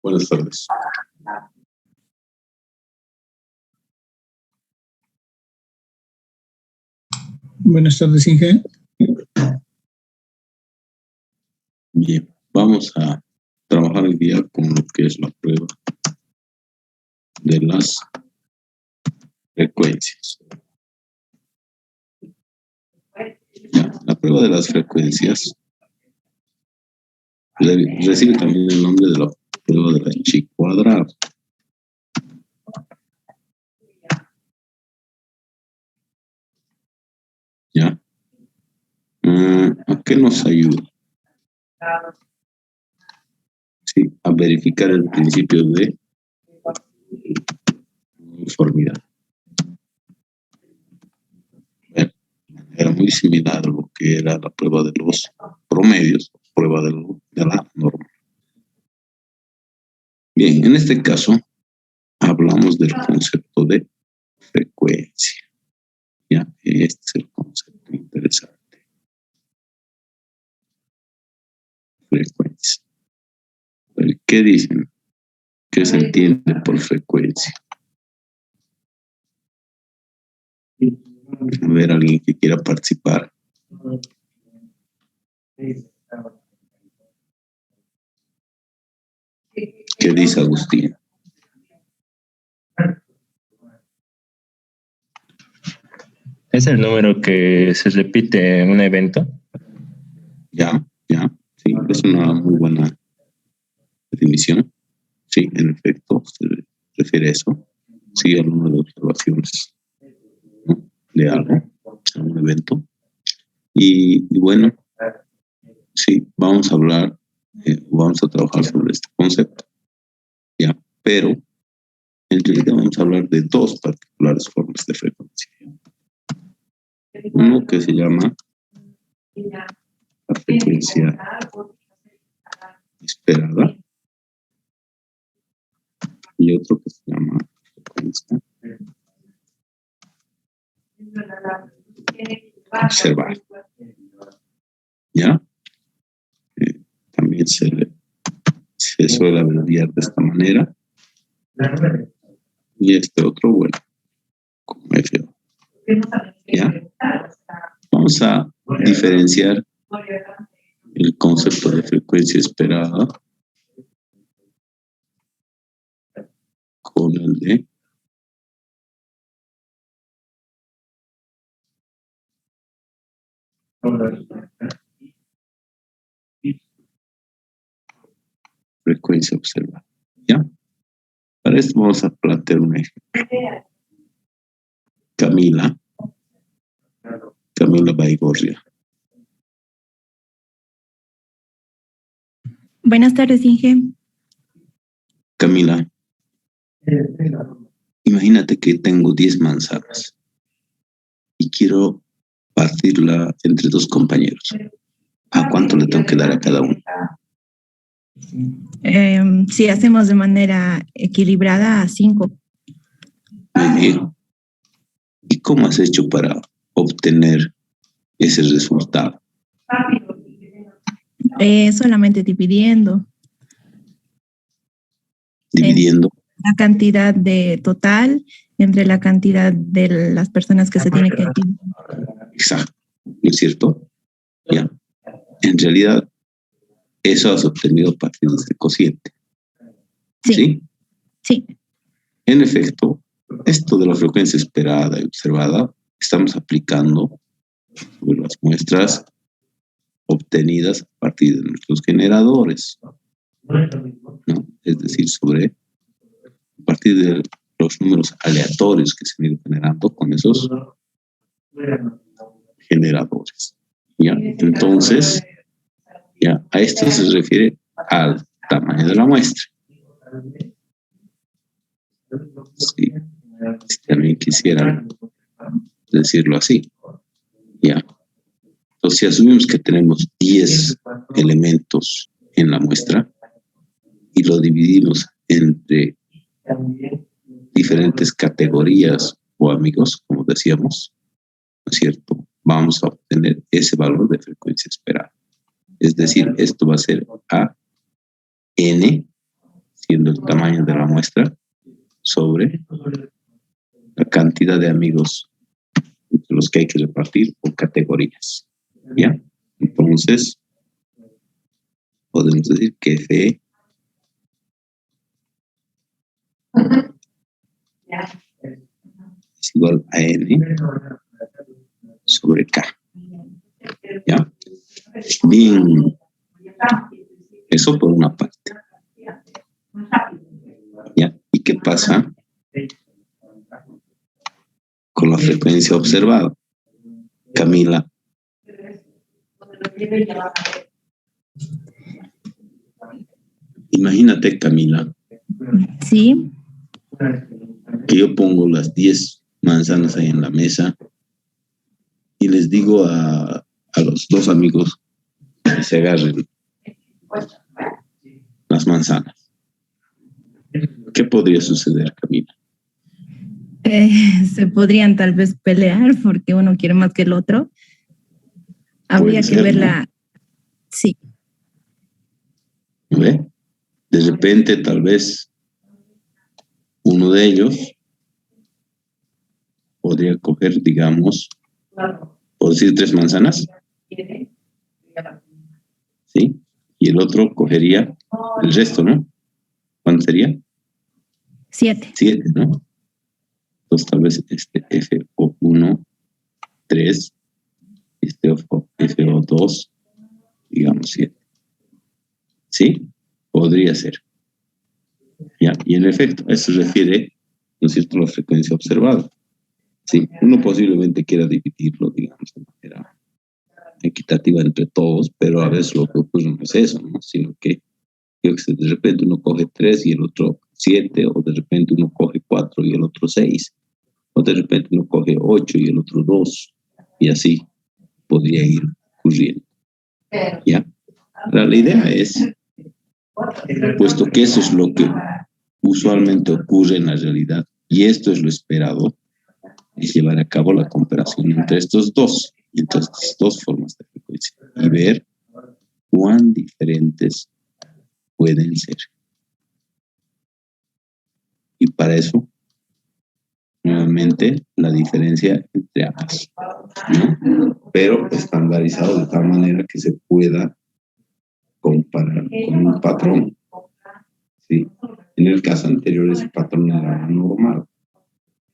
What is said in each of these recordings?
Buenas tardes. Buenas tardes, Inge. Bien, vamos a trabajar el día con lo que es la prueba de las frecuencias. Ya, la prueba de las frecuencias recibe también el nombre de la prueba de la chi cuadrada. ¿Ya? ¿A qué nos ayuda? Sí, a verificar el principio de uniformidad. Bueno, era muy similar a lo que era la prueba de los promedios, prueba de la norma. Bien, en este caso hablamos del concepto de frecuencia. Ya, este es el concepto interesante. Frecuencia. ¿Qué dicen? ¿Qué se entiende por frecuencia? A ver, alguien que quiera participar. ¿Qué dice Agustín? ¿Es el número que se repite en un evento? Ya, sí, es una muy buena definición. Sí, en efecto, se refiere a eso. Sí, al número de observaciones, ¿no?, de algo, a un evento. Y bueno, sí, vamos a hablar, vamos a trabajar sobre este concepto. Ya, pero en realidad vamos a hablar de dos particulares formas de frecuencia. Uno que se llama la frecuencia esperada y otro que se llama frecuencia observada. ¿Ya? También se suele abreviar de esta manera. Y este otro, bueno, como FO. ¿Ya? Vamos a diferenciar el concepto de frecuencia esperada con el de frecuencia observada. ¿Ya? Para esto vamos a plantear un ejemplo. Camila Baigorria. Buenas tardes, Inge. Camila, imagínate que tengo 10 manzanas y quiero partirla entre 2 compañeros. ¿A cuánto le tengo que dar a cada uno? Si hacemos de manera equilibrada, a 5. Muy bien. ¿Y cómo has hecho para obtener ese resultado? Solamente dividiendo. Dividiendo. La cantidad de total entre la cantidad de las personas que se tienen que equilibrar. Exacto. ¿No es cierto? Ya. En realidad, eso has obtenido a partir de este cociente. Sí. Sí. En efecto, esto de la frecuencia esperada y observada, estamos aplicando sobre las muestras obtenidas a partir de nuestros generadores, ¿no? Es decir, a partir de los números aleatorios que se han ido generando con esos generadores. ¿Ya? Entonces, ya, a esto se refiere al tamaño de la muestra. Sí, si también quisiera decirlo así. Ya. Entonces, si asumimos que tenemos 10 elementos en la muestra y lo dividimos entre diferentes categorías o amigos, como decíamos, ¿no es cierto? vamos a obtener ese valor de frecuencia esperada. Es decir, esto va a ser a n, siendo el tamaño de la muestra, sobre la cantidad de amigos entre los que hay que repartir por categorías. ¿Ya? Entonces, podemos decir que F es igual a N sobre K. ¿Ya? Bien. Eso por una parte. ¿Ya? ¿Y qué pasa con la frecuencia observada? Camila. Imagínate, Camila, Sí, que yo pongo las 10 manzanas ahí en la mesa y les digo a los dos amigos que se agarren las manzanas. ¿Qué podría suceder, Camila? se podrían tal vez pelear porque uno quiere más que el otro. Habría Puede que ser, verla. Sí, ¿ve? De repente, tal vez, uno de ellos podría coger, digamos, por decir 3 manzanas, ¿sí? Y el otro cogería el resto, ¿no? ¿Cuánto sería? 7. 7, ¿no? Entonces, tal vez este FO1, 3, este FO2, digamos 7. ¿Sí? Podría ser. ¿Ya? Y en efecto, a eso se refiere, ¿no es cierto?, la frecuencia observada. Sí, uno posiblemente quiera dividirlo, digamos, de manera equitativa entre todos, pero a veces lo que ocurre no es eso, ¿no? Sino que de repente uno coge 3 y el otro 7, o de repente uno coge 4 y el otro 6, o de repente uno coge 8 y el otro 2, y así podría ir ocurriendo. ¿Ya? Ahora, la idea es, puesto que eso es lo que usualmente ocurre en la realidad, y esto es lo esperado, es llevar a cabo la comparación entre estos dos, entre estas dos formas de frecuencia, y ver cuán diferentes pueden ser. Y para eso, nuevamente, la diferencia entre ambas, ¿no? Pero estandarizado de tal manera que se pueda comparar con un patrón. ¿Sí? En el caso anterior, ese patrón era normal.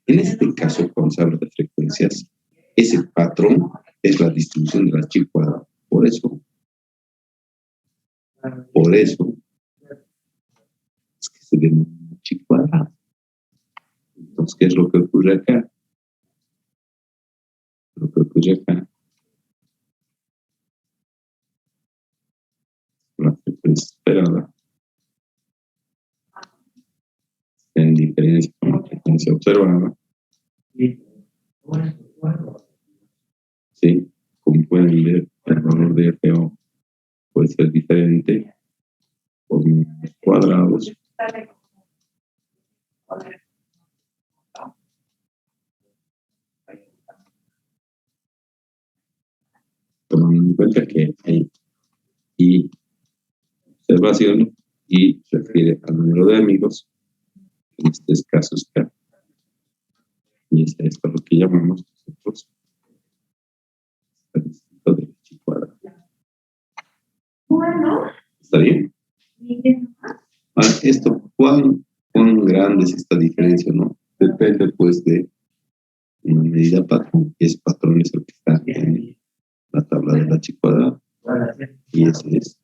En este caso, cuando se habla de frecuencias, ese patrón es la distribución de la chi cuadrada. Por eso, es que se denomina chi cuadrada. Entonces, ¿qué es lo que ocurre acá? Lo que ocurre acá, la frecuencia esperada, en diferencia con la frecuencia observada. Sí, como pueden ver, el valor de FO puede ser diferente por números cuadrados. Tomando en cuenta que hay y observación y se refiere al número de amigos, en este caso es K. Y es esto lo que llamamos nosotros estadístico de chi cuadrada. ¿Está bien? Ahora, ¿cuán grande es esta diferencia, no? Depende, pues, de una medida patrón, y ese patrón es el que está en la tabla de la chi cuadrada. Y ese es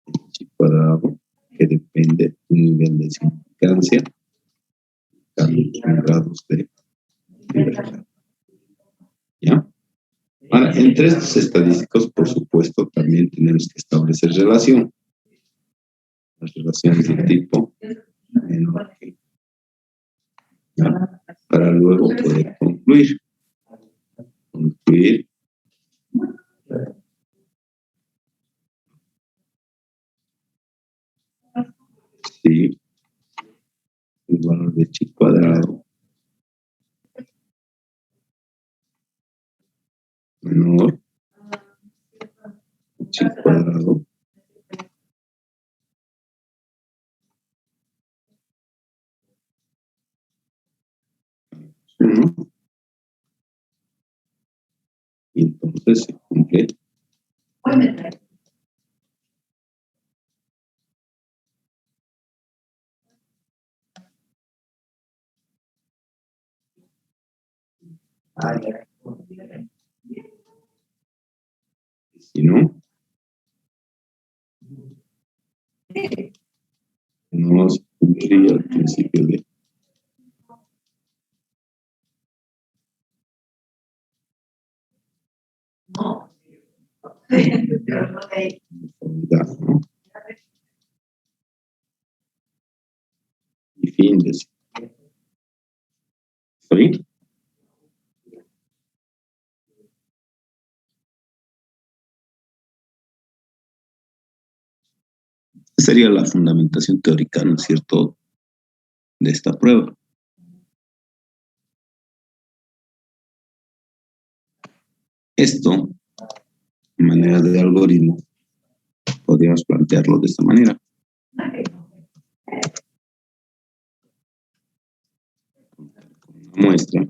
el chi cuadrado, que depende de un nivel de significancia, cambios en grados de libertad. ¿Ya? Ahora, entre estos estadísticos, por supuesto, también tenemos que establecer relación. Las relaciones de tipo menor que, ¿ya? Para luego poder concluir. Sí, el valor de chi cuadrado menor chi cuadrado 1, y entonces se cumple si no no se cumpliría el principio de uniformidad, ¿no? Y fin de ciclo. ¿Sí? Esa sería la fundamentación teórica, ¿no es cierto?, de esta prueba. Esto, de manera de algoritmo, podríamos plantearlo de esta manera. Una muestra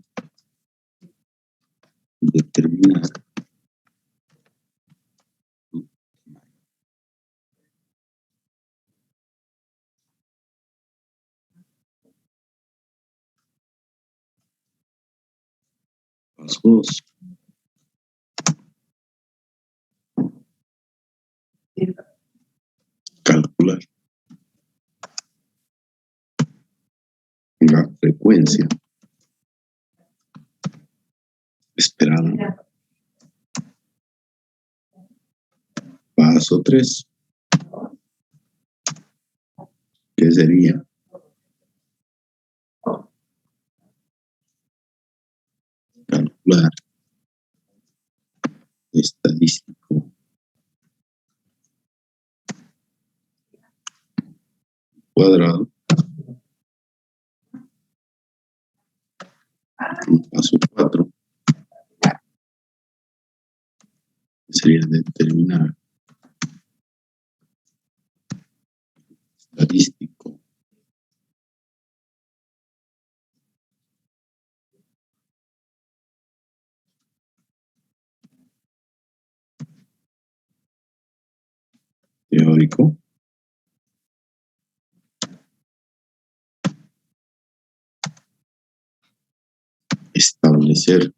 determina paso 2. Calcular la frecuencia esperada. Paso 3, que sería calcular estadístico cuadrado. Paso 4, que sería determinar estadístico teórico. Establecer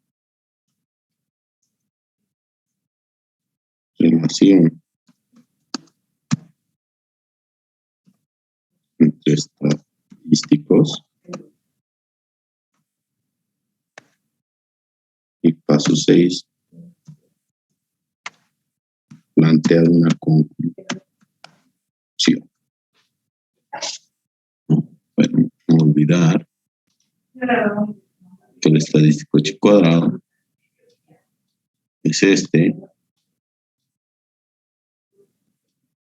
relación entre estadísticos. Y paso 6, plantear una conclusión. Bueno, no olvidar que el estadístico chi cuadrado es este,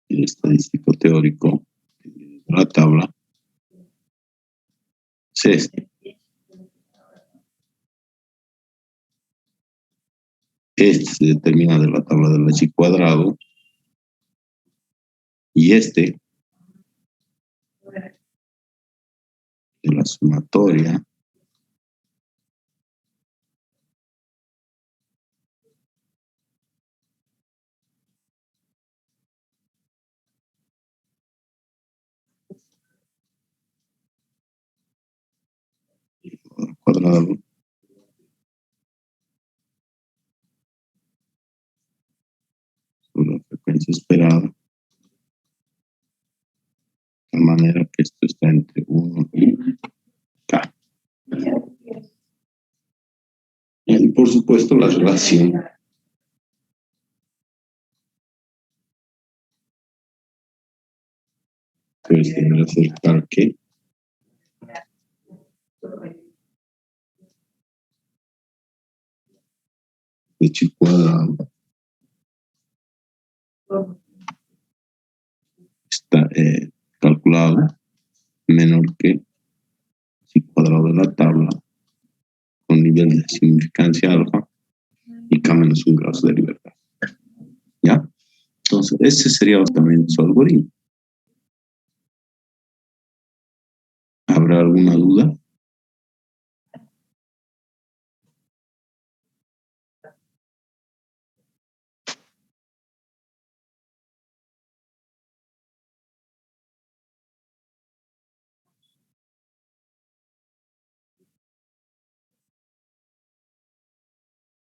y el estadístico teórico de la tabla es este. Este se determina de la tabla del chi cuadrado y este de la sumatoria al cuadrado sobre la frecuencia esperada, de tal manera que esto está entre 1 y K. Y por supuesto la relación pues deberá ser tal que de chi cuadrado está calculado menor que chi cuadrado de la tabla con nivel de significancia alfa y K menos un grado de libertad. ¿Ya? Entonces, ese sería básicamente su algoritmo. ¿Habrá alguna duda?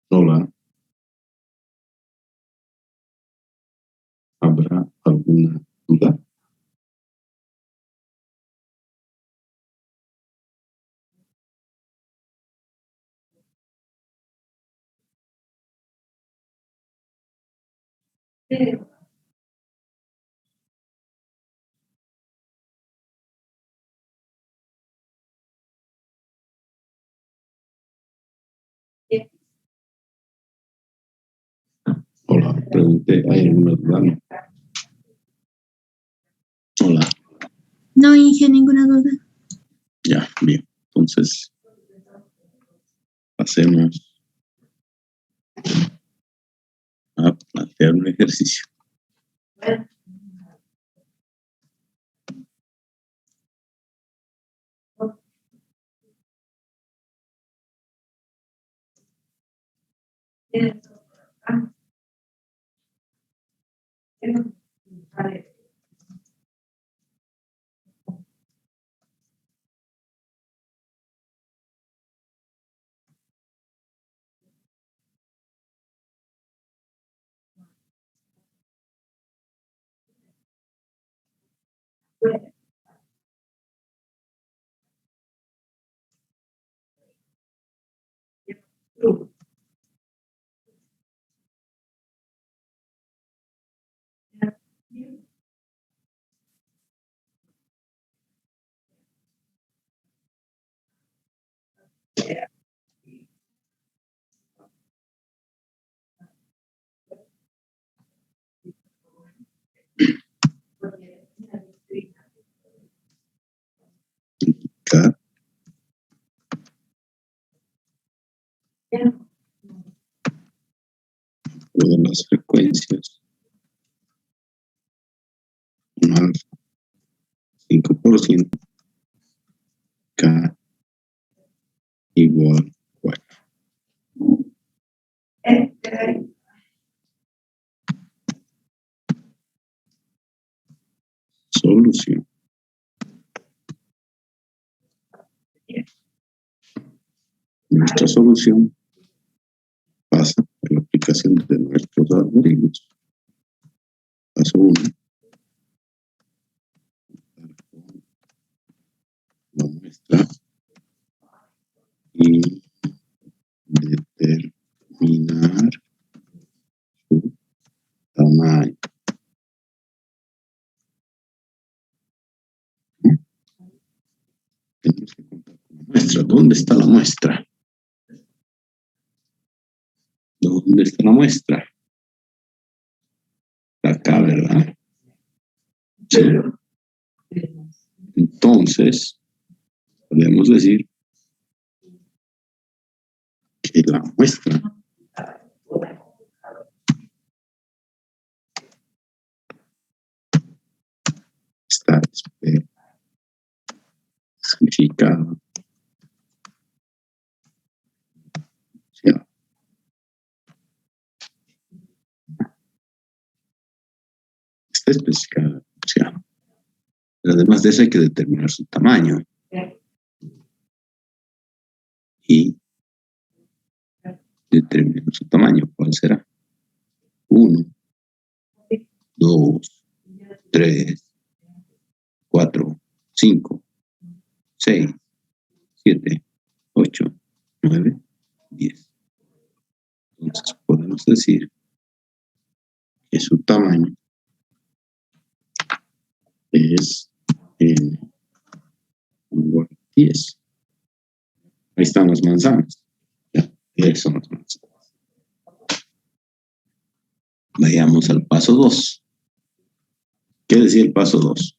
Hola. ¿Habrá alguna duda? Hola, pregunté, ¿hay alguna duda? No. Hola. No, Inge, ninguna duda. Ya, bien. Entonces, pasemos a plantear un ejercicio. Indicar todas las frecuencias. Un alfa 5%, K igual 4. Solución. Nuestra solución pasa por la aplicación de nuestros algoritmos. Paso 1. La muestra y determinar su tamaño. Tenemos que contar con la muestra. ¿Dónde está la muestra? ¿Dónde está la muestra? Acá, ¿verdad? Sí. Entonces, podemos decir que la muestra está especificada. Está especificada. Pero además de eso hay que determinar su tamaño. Y determinar su tamaño. ¿Cuál será? 1, 2, 3, 4, 5, 6, 7, 8, 9, 10. Entonces podemos decir que su tamaño es n igual a 10. Ahí están las manzanas. Ya, ahí son las manzanas. Vayamos al paso 2. ¿Qué decía el paso 2?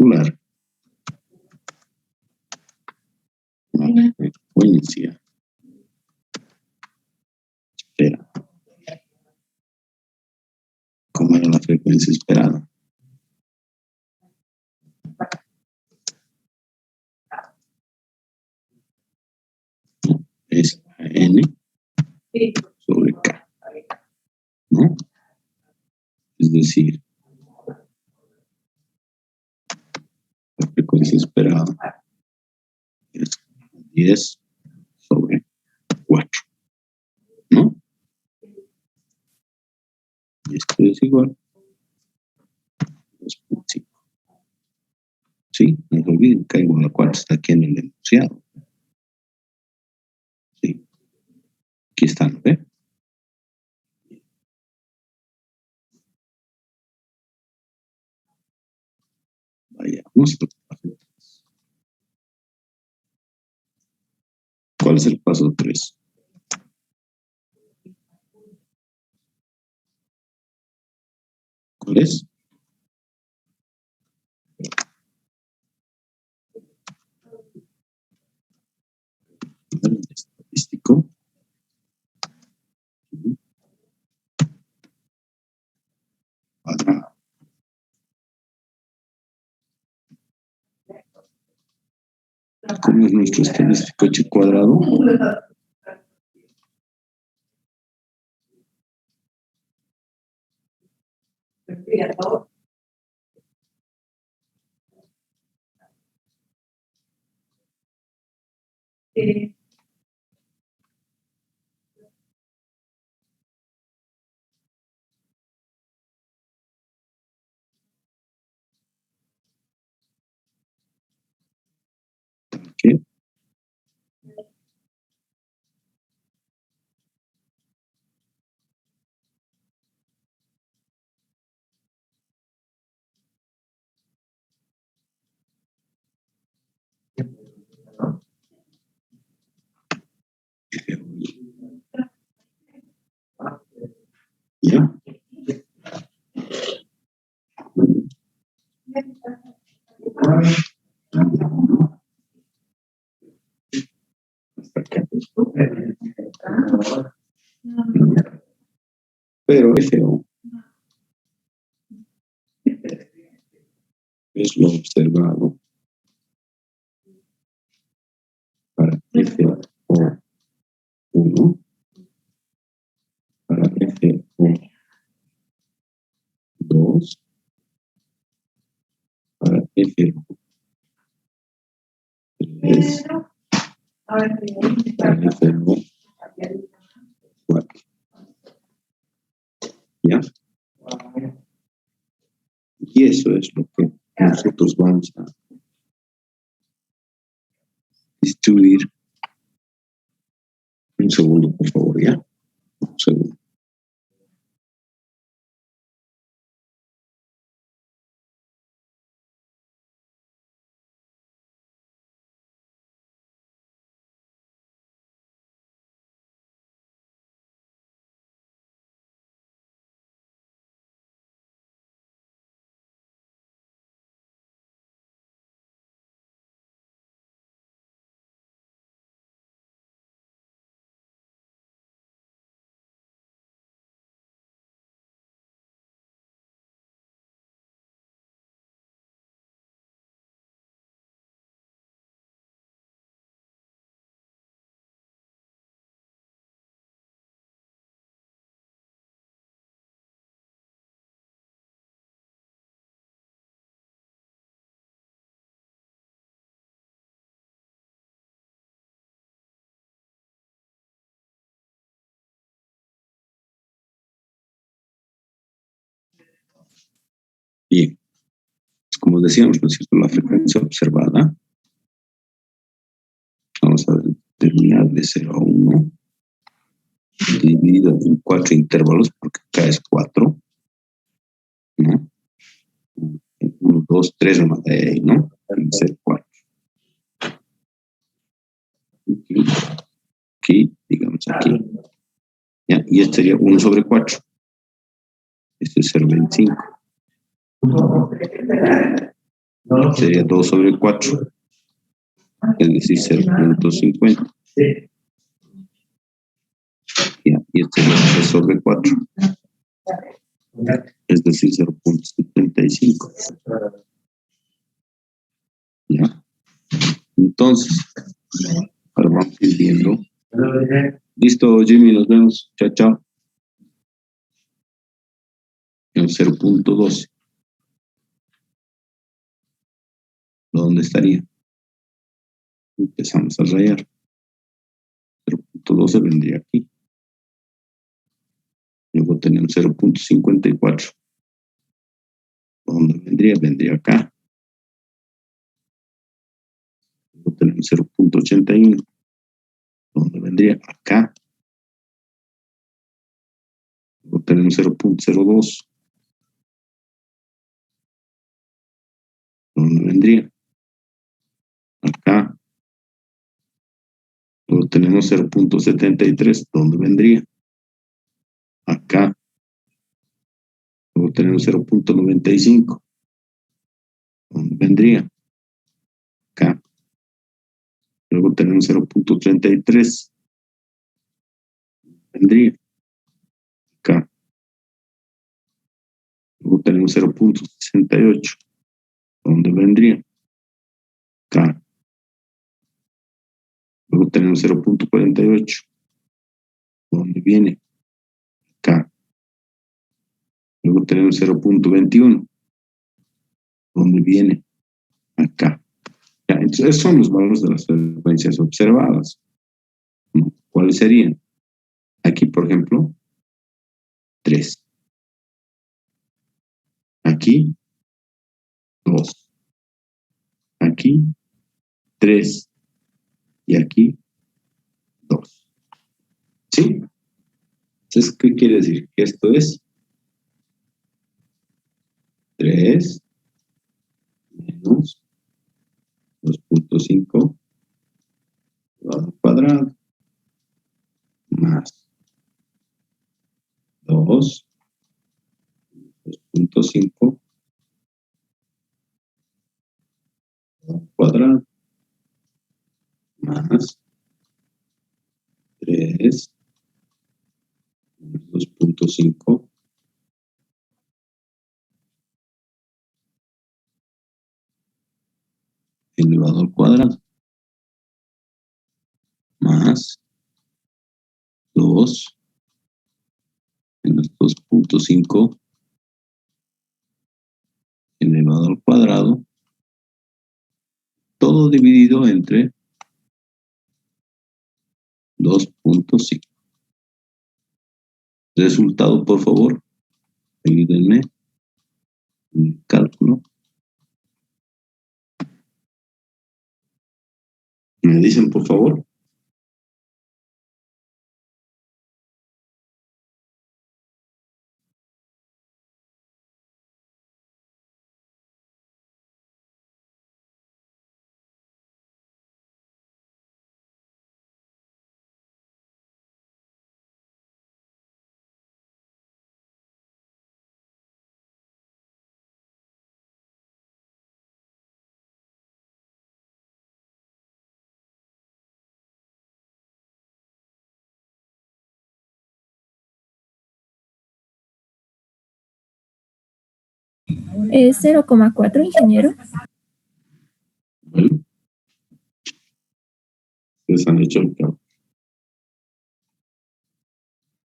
calcular la frecuencia. Espera. ¿Cómo era la frecuencia esperada? Es N sobre K, ¿no? Es decir, la frecuencia esperada es 10 sobre 4, ¿no? Y esto es igual a 2.5. Sí, no se olviden, K igual a 4 está aquí en el enunciado. Sí, aquí están, ¿ve? Vayamos al paso 3. ¿Cuál es el paso 3? ¿Cuál es? El estadístico. Para ¿cómo es nuestro estadístico H cuadrado? ¿Qué? ¿Ya? Pero FO es lo observado para FO1, para FO2, para FO3, para FO4. ¿Ya? Y eso es lo que nosotros vamos a distribuir. Un segundo, por favor, ¿ya? Un segundo. Bien, como decíamos, ¿no es cierto? La frecuencia observada, vamos a determinar de 0 a 1, dividido en 4 intervalos, porque acá es 4, ¿no? 1, 2, 3, remata ahí, ¿no? Deben ser 4. Aquí, digamos aquí. ¿Ya? Y este sería 1 sobre 4. Este es 0,25. sería 2 sobre 4, es decir, 0.50. Ya, y este es 3 sobre 4, es decir, 0.75. Ya, entonces, ahora vamos a ir viendo. Listo, Jimmy, nos vemos. Chao, chao. En 0.12. ¿Dónde estaría? Empezamos a rayar. 0.12 vendría aquí. Luego tenemos 0.54. ¿Dónde vendría? Vendría acá. Luego tenemos 0.81. ¿Dónde vendría? Acá. Luego tenemos 0.02. ¿Dónde vendría? Acá. Luego tenemos 0.73. ¿Dónde vendría? Acá. Luego tenemos 0.95. ¿Dónde vendría? Acá. Luego tenemos 0.33. Vendría acá. Luego tenemos 0.68. ¿Dónde vendría? Acá. Luego tenemos 0.48. ¿Dónde viene? Acá. Luego tenemos 0.21. ¿Dónde viene? Acá. Ya, entonces, esos son los valores de las frecuencias observadas. ¿Cuáles serían? Aquí, por ejemplo, 3. Aquí, 2. Aquí, 3. Y aquí, 2. ¿Sí? Entonces, ¿qué quiere decir? Que esto es 3 menos 2.5 al cuadrado más 2.5 al cuadrado más 3 menos 2.5 elevado al cuadrado más 2 menos 2.5 elevado al cuadrado, todo dividido entre 2.5. Resultado, por favor, ayúdenme en el cálculo. ¿Me dicen, por favor? Es 0,4, ingeniero. Bueno, ustedes han hecho el cálculo.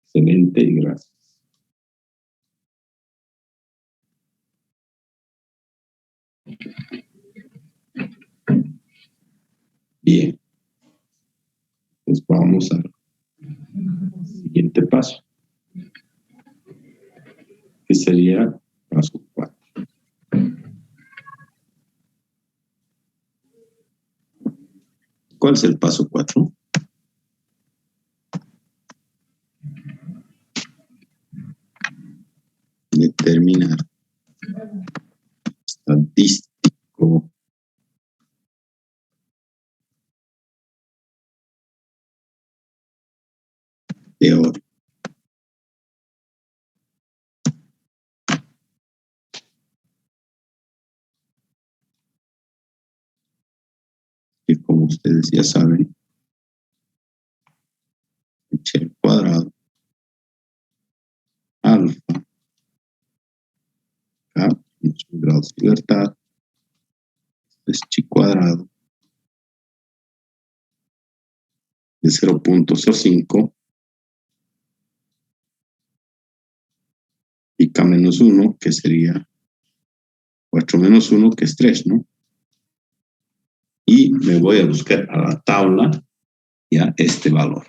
Excelente y gracias. Bien, pues vamos al siguiente paso, que sería paso 4. ¿Cuál es el paso 4? Determinar estadístico teórico. que como ustedes ya saben, h al cuadrado alfa k menos 1 grados de libertad es chi cuadrado de 0.05 y k menos 1, que sería 4 menos 1, que es 3, ¿no? Y me voy a buscar a la tabla ya este valor.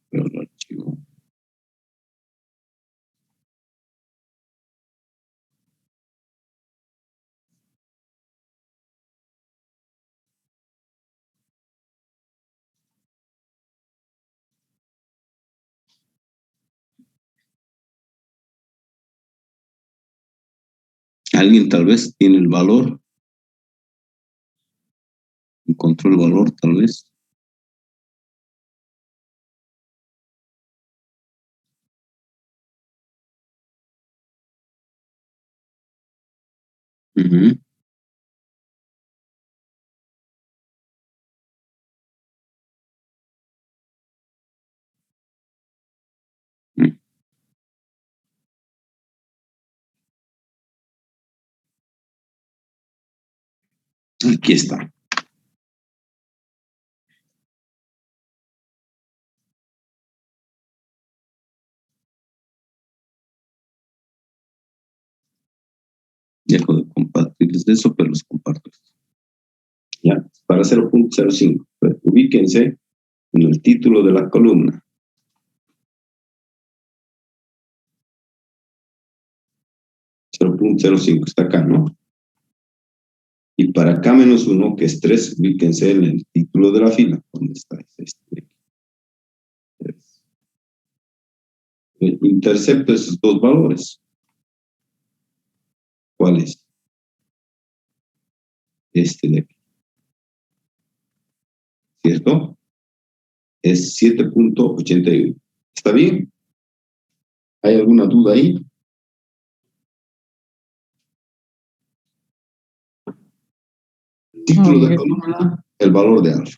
Veo el archivo. Alguien tal vez tiene el valor, encontró el valor tal vez. Ujú. Mm. Aquí está. Dejo de compartirles eso, pero los comparto. Ya, para 0.05. Pues, ubíquense en el título de la columna. 0.05 está acá, ¿no? Y para K menos 1, que es 3, ubíquense en el título de la fila. ¿Dónde está? Este. Intercepto esos dos valores. ¿Cuál es? Este de aquí. ¿Cierto? Es 7.81. ¿Está bien? ¿Hay alguna duda ahí? Título de columna, el valor de alfa.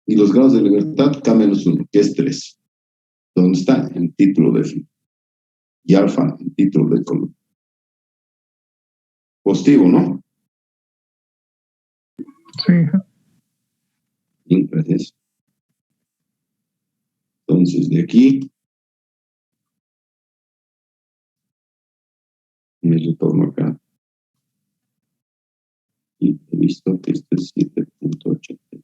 Y los grados de libertad, K menos 1, que es 3. ¿Dónde está? En título de fila. Y alfa en título de columna. Positivo, ¿no? Sí. Bien, gracias. Entonces, de aquí me retorno acá. Y he visto que este es 7.80.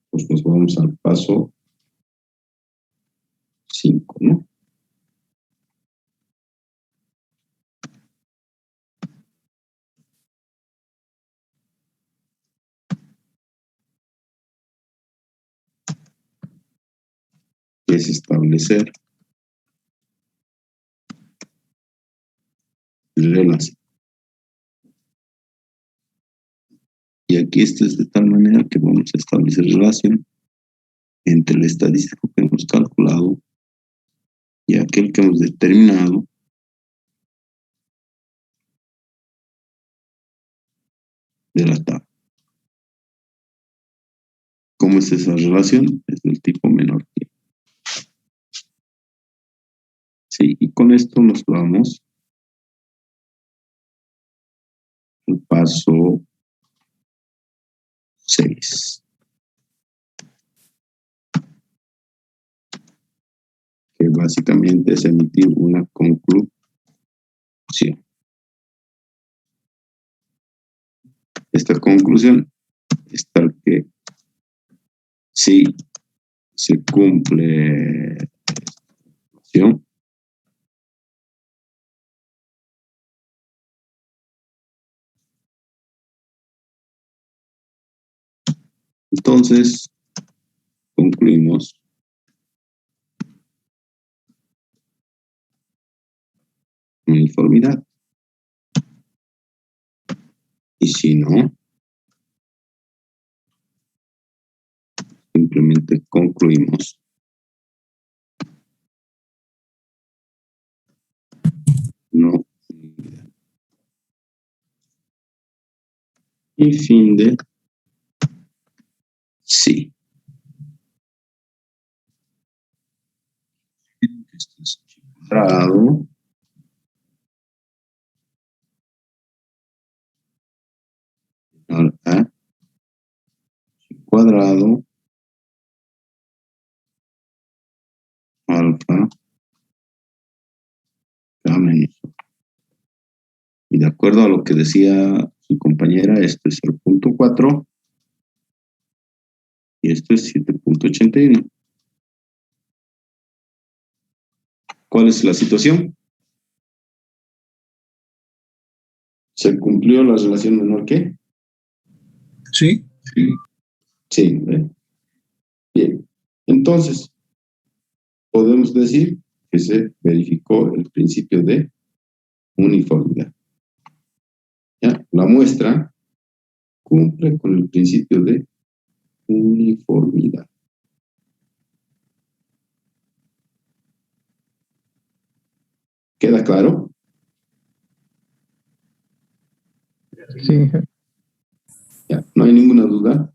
Pues nos vamos al paso 5, ¿no? Que es establecer relación. Y aquí esto es de tal manera que vamos a establecer relación entre el estadístico que hemos calculado y aquel que hemos determinado de la tabla. ¿Cómo es esa relación? Es del tipo menor que. Sí, y con esto nos vamos al paso 6. Que básicamente es emitir una conclusión. Esta conclusión está el que sí se cumple esta opción. Entonces, concluimos uniformidad. Y si no, simplemente concluimos no uniformidad. Y fin de sí. Esto es cuadrado. Ahora A cuadrado alfa K menos O. Y de acuerdo a lo que decía su compañera, esto es el punto 4 y esto es 7.81. ¿Cuál es la situación? ¿Se cumplió la relación menor que? Sí. Sí. Bien. Entonces, podemos decir que se verificó el principio de uniformidad. ¿Ya? La muestra cumple con el principio de uniformidad. ¿Queda claro? Sí. Ya, ¿no hay ninguna duda?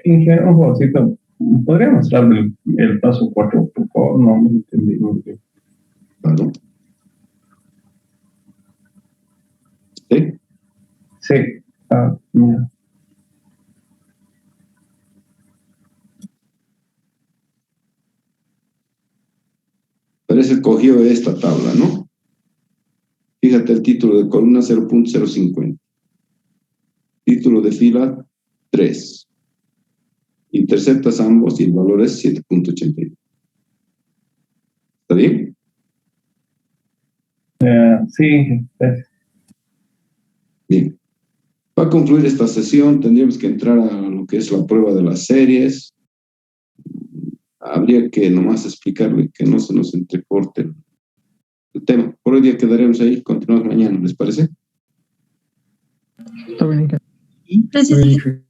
Ingeniero, un favorcito, ¿podría mostrarme el paso 4, por favor? No me entendí muy bien. Claro. ¿Sí? Sí. Mira. Parece que cogió esta tabla, ¿no? Fíjate el título de columna 0.050. Título de fila 3. Interceptas ambos y el valor es 7.81. ¿Está bien? Sí. Bien. Para concluir esta sesión tendríamos que entrar a lo que es la prueba de las series. Habría que nomás explicarle que no se nos entrecorte el tema. Por hoy día quedaremos ahí. Continuamos mañana, ¿les parece? Está bien. Gracias.